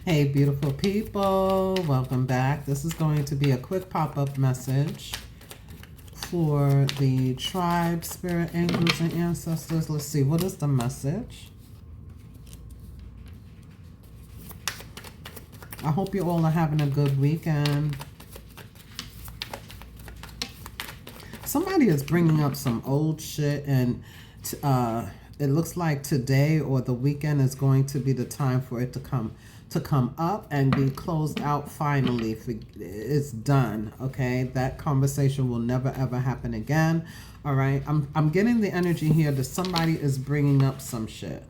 Hey, beautiful people, welcome back. This is going to be a quick pop-up message for the tribe, spirit, angels, and ancestors. Let's see, what is the message? I hope you all are having a good weekend. Somebody is bringing up some old shit, and it looks like today or the weekend is going to be the time for it to come up and be closed out finally. It's done, okay? That conversation will never ever happen again. All right, I'm getting the energy here that somebody is bringing up some shit.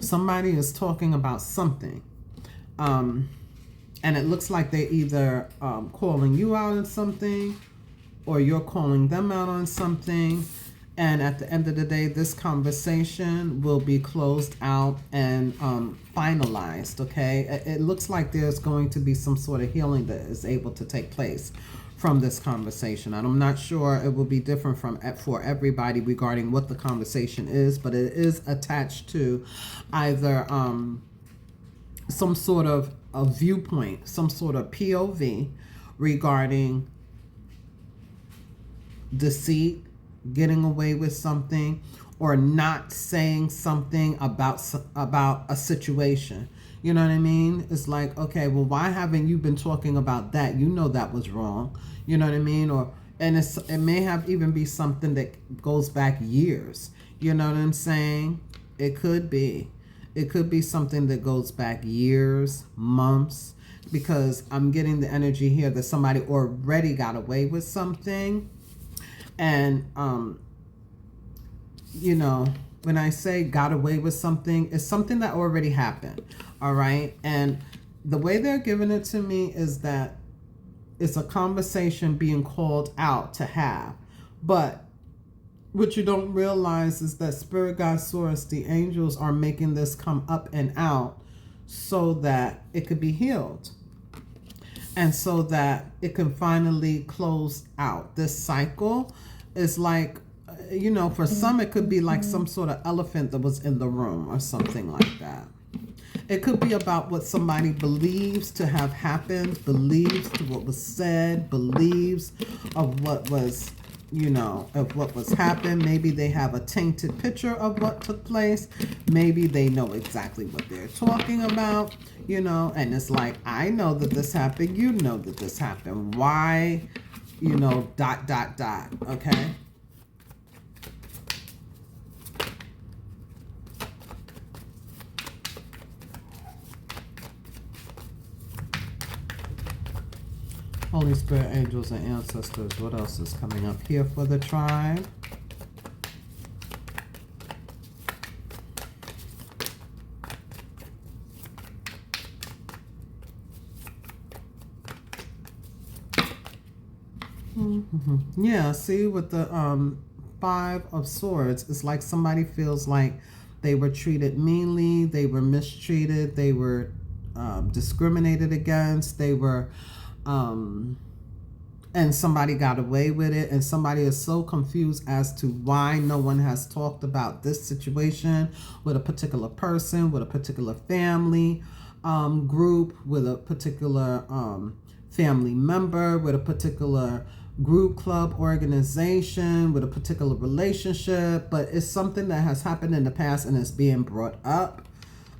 Somebody is talking about something, and it looks like they're either calling you out on something, or you're calling them out on something. And at the end of the day, this conversation will be closed out and finalized, okay? It looks like there's going to be some sort of healing that is able to take place from this conversation. And I'm not sure it will be different for everybody regarding what the conversation is, but it is attached to either some sort of a viewpoint, some sort of POV regarding deceit, getting away with something, or not saying something about a situation. You know what I mean? It's like, okay, well, why haven't you been talking about that? You know that was wrong. You know what I mean? And it may have even be something that goes back years. You know what I'm saying? It could be. It could be something that goes back years, months, because I'm getting the energy here that somebody already got away with something. And, you know, when I say got away with something, it's something that already happened. All right. And the way they're giving it to me is that it's a conversation being called out to have. But what you don't realize is that Spirit Guide Source, the angels, are making this come up and out so that it could be healed. And so that it can finally close out. This cycle is like, you know, for some it could be like some sort of elephant that was in the room or something like that. It could be about what somebody believes to have happened, believes to what was said, believes of what was, you know, of what was happened. Maybe they have a tainted picture of what took place. Maybe they know exactly what they're talking about, you know, and it's like, I know that this happened. You know that this happened. Why, you know, ... Okay. Holy Spirit, angels, and ancestors, what else is coming up here for the tribe? Yeah, see, with the Five of Swords, it's like somebody feels like they were treated meanly, they were mistreated, they were discriminated against, they were and somebody got away with it, and somebody is so confused as to why no one has talked about this situation with a particular person, with a particular family group, with a particular family member, with a particular group, club, organization, with a particular relationship. But it's something that has happened in the past and it's being brought up,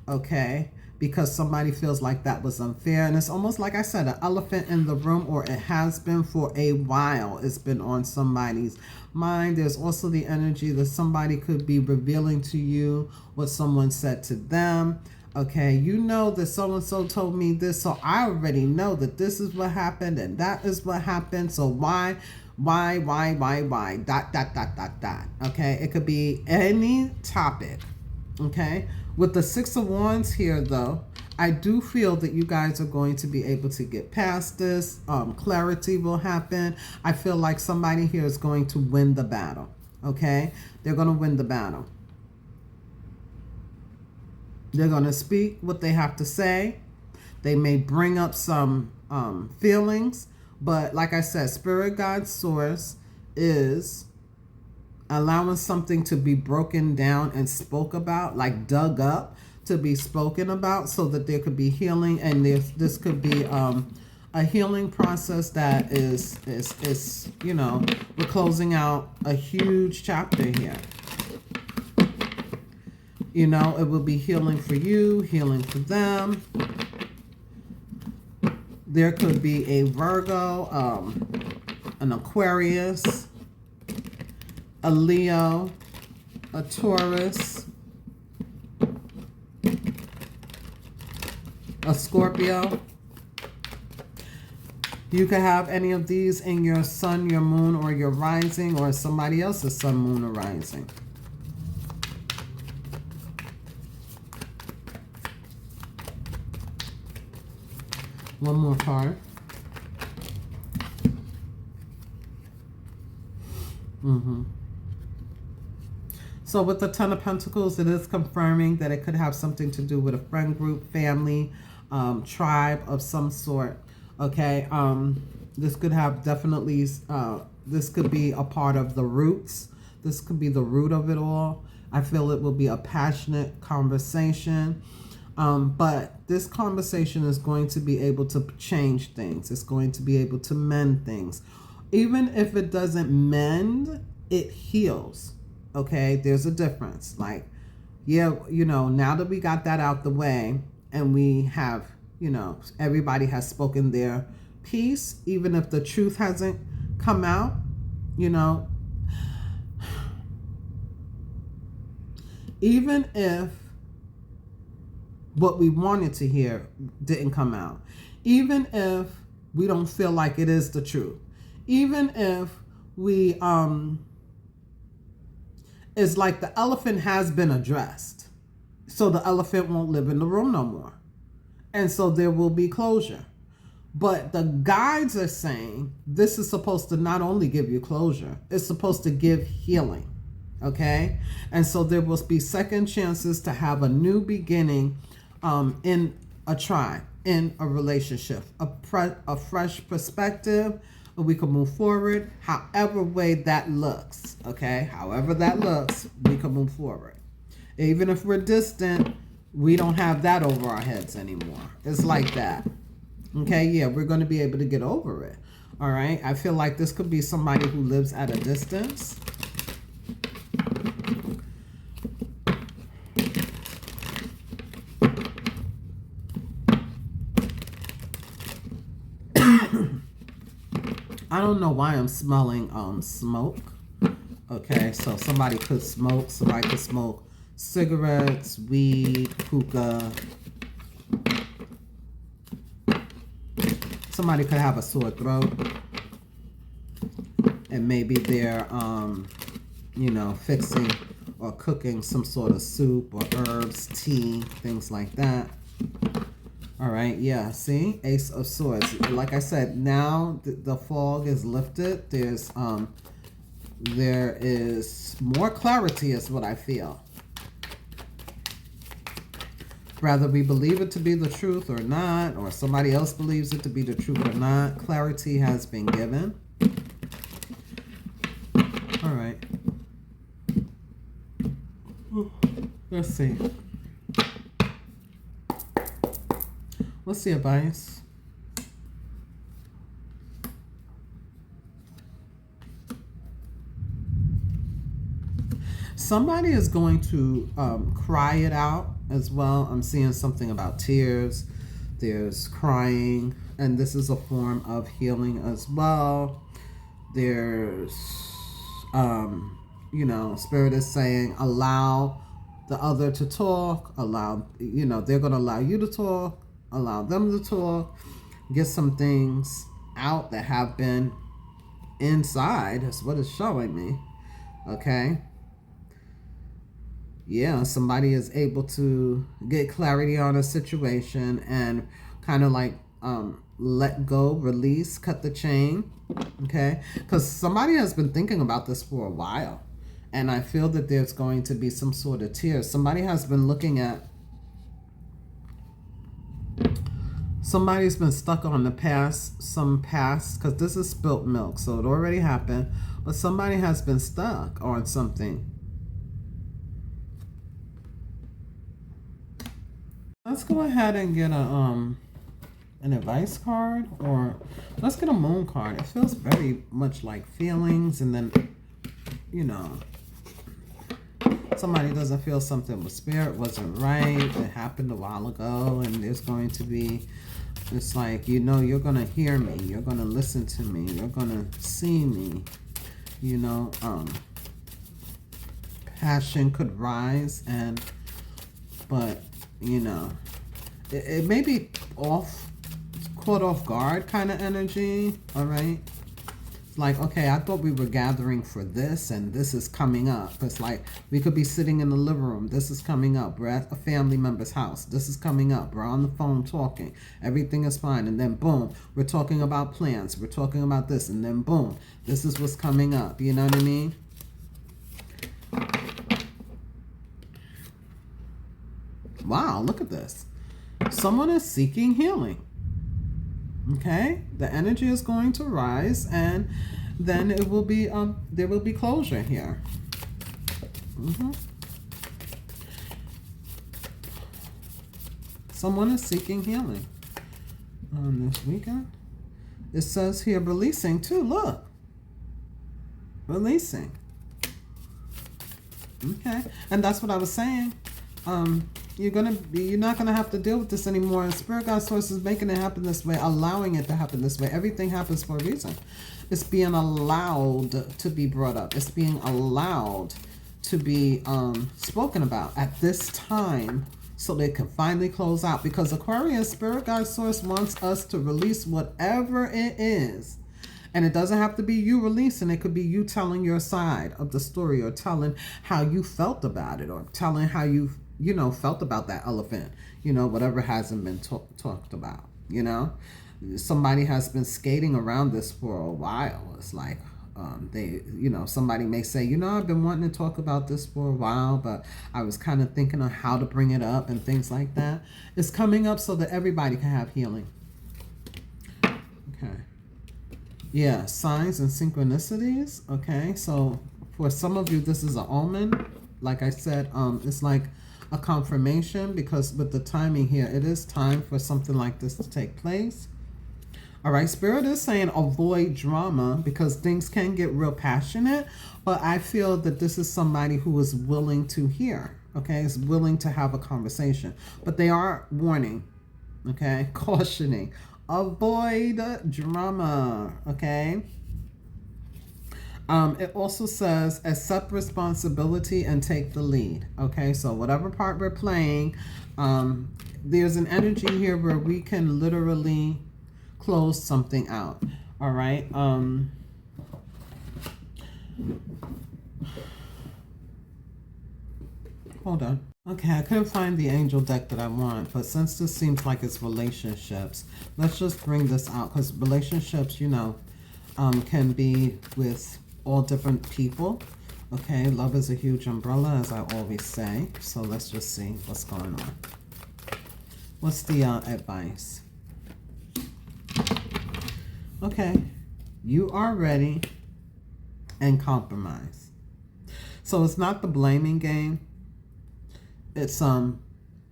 okay? Because somebody feels like that was unfair. And it's almost like I said, an elephant in the room, or it has been for a while. It's been on somebody's mind. There's also the energy that somebody could be revealing to you what someone said to them. Okay, you know that so-and-so told me this, so I already know that this is what happened and that is what happened. So why, ... Okay, it could be any topic. Okay, with the Six of Wands here, though, I do feel that you guys are going to be able to get past this. Clarity will happen. I feel like somebody here is going to win the battle. Okay, they're going to win the battle. They're going to speak what they have to say. They may bring up some feelings, but like I said, Spirit Guide Source is allowing something to be broken down and spoke about, like dug up, to be spoken about so that there could be healing, and this could be a healing process that is you know, we're closing out a huge chapter here. You know, it will be healing for you, healing for them. There could be a Virgo, an Aquarius, a Leo, a Taurus, a Scorpio. You could have any of these in your sun, your moon, or your rising, or somebody else's sun, moon, or rising. One more card. So with the Ten of Pentacles, it is confirming that it could have something to do with a friend group, family, tribe of some sort. Okay, this could have definitely, this could be a part of the roots. This could be the root of it all. I feel it will be a passionate conversation. But this conversation is going to be able to change things. It's going to be able to mend things. Even if it doesn't mend, it heals. Okay, there's a difference. Like, yeah, you know, now that we got that out the way and we have, you know, everybody has spoken their piece, even if the truth hasn't come out, you know, even if what we wanted to hear didn't come out, even if we don't feel like it is the truth, even if we, it's like the elephant has been addressed, so the elephant won't live in the room no more. And so there will be closure. But the guides are saying this is supposed to not only give you closure, it's supposed to give healing. Okay? And so there will be second chances to have a new beginning in a tribe, in a relationship, a fresh perspective. We can move forward however way that looks. Okay? However that looks, we can move forward. Even if we're distant, we don't have that over our heads anymore. It's like that. Okay, yeah, we're going to be able to get over it. All right, I feel like this could be somebody who lives at a distance. I don't know why I'm smelling smoke. Okay, so somebody could smoke. Somebody could smoke cigarettes, weed, hookah. Somebody could have a sore throat, and maybe they're, you know, fixing or cooking some sort of soup or herbs, tea, things like that. All right, yeah, see? Ace of Swords. Like I said, now the fog is lifted. There is more clarity is what I feel. Whether we believe it to be the truth or not, or somebody else believes it to be the truth or not, clarity has been given. All right. Let's see. What's the advice? Somebody is going to cry it out as well. I'm seeing something about tears. There's crying, and this is a form of healing as well. There's, you know, Spirit is saying allow the other to talk. Allow, you know, they're going to allow you to talk. Allow them to talk. Get some things out that have been inside. That's what it's showing me. Okay. Yeah, somebody is able to get clarity on a situation and kind of like let go, release, cut the chain. Okay, because somebody has been thinking about this for a while, and I feel that there's going to be some sort of tears. Somebody has been looking at, somebody's been stuck on the past, because this is spilt milk, so it already happened, but somebody has been stuck on something. let's go ahead and get an advice card, or let's get a moon card. It feels very much like feelings, and then, you know, somebody doesn't feel something with spirit wasn't right. It happened a while ago, and there's going to be, it's like, you know, you're going to hear me. You're going to listen to me. You're going to see me. You know, passion could rise, but, you know, it may be caught off guard kind of energy, all right? It's like, okay, I thought we were gathering for this, and this is coming up. It's like we could be sitting in the living room. This is coming up. We're at a family member's house. This is coming up. We're on the phone talking. Everything is fine. And then, boom, we're talking about plans. We're talking about this. And then, boom, this is what's coming up. You know what I mean? Wow, look at this. Someone is seeking healing. Okay, the energy is going to rise, and then it will be there will be closure here. Someone is seeking healing on this weekend. It says here releasing too. Look, releasing. Okay, and that's what I was saying. You're not gonna have to deal with this anymore. And Spirit God Source is making it happen this way, allowing it to happen this way. Everything happens for a reason. It's being allowed to be brought up. It's being allowed to be spoken about at this time, so they can finally close out. Because Aquarius, Spirit God Source wants us to release whatever it is. And it doesn't have to be you releasing. It could be you telling your side of the story, or telling how you felt about it, or telling how you felt about that elephant, whatever hasn't been talked about, somebody has been skating around this for a while. It's like, somebody may say, I've been wanting to talk about this for a while, but I was kind of thinking of how to bring it up and things like that. It's coming up so that everybody can have healing. Okay. Yeah. Signs and synchronicities. Okay. So for some of you, this is an omen. Like I said, it's like a confirmation, because with the timing here, it is time for something like this to take place. All right, Spirit is saying avoid drama, because things can get real passionate, but I feel that this is somebody who is willing to hear, okay, is willing to have a conversation, but they are warning, okay, cautioning, avoid drama, okay. It also says accept responsibility and take the lead. Okay, so whatever part we're playing, there's an energy here where we can literally close something out. All right. Hold on. Okay, I couldn't find the angel deck that I want, but since this seems like it's relationships, let's just bring this out, because relationships, can be with all different people. Okay, love is a huge umbrella, as I always say. So let's just see what's going on. What's the advice? Okay, you are ready and compromise. So it's not the blaming game. It's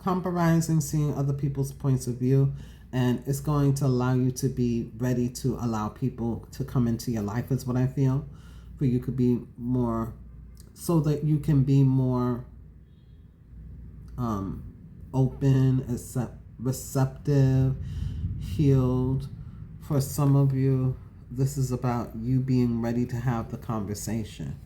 compromising, seeing other people's points of view, and it's going to allow you to be ready to allow people to come into your life, is what I feel. For you could be more, so that you can be more open, receptive, healed. For some of you, this is about you being ready to have the conversation.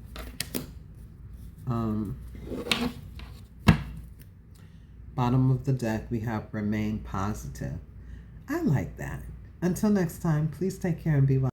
Bottom of the deck, we have remain positive. I like that. Until next time, please take care and be well.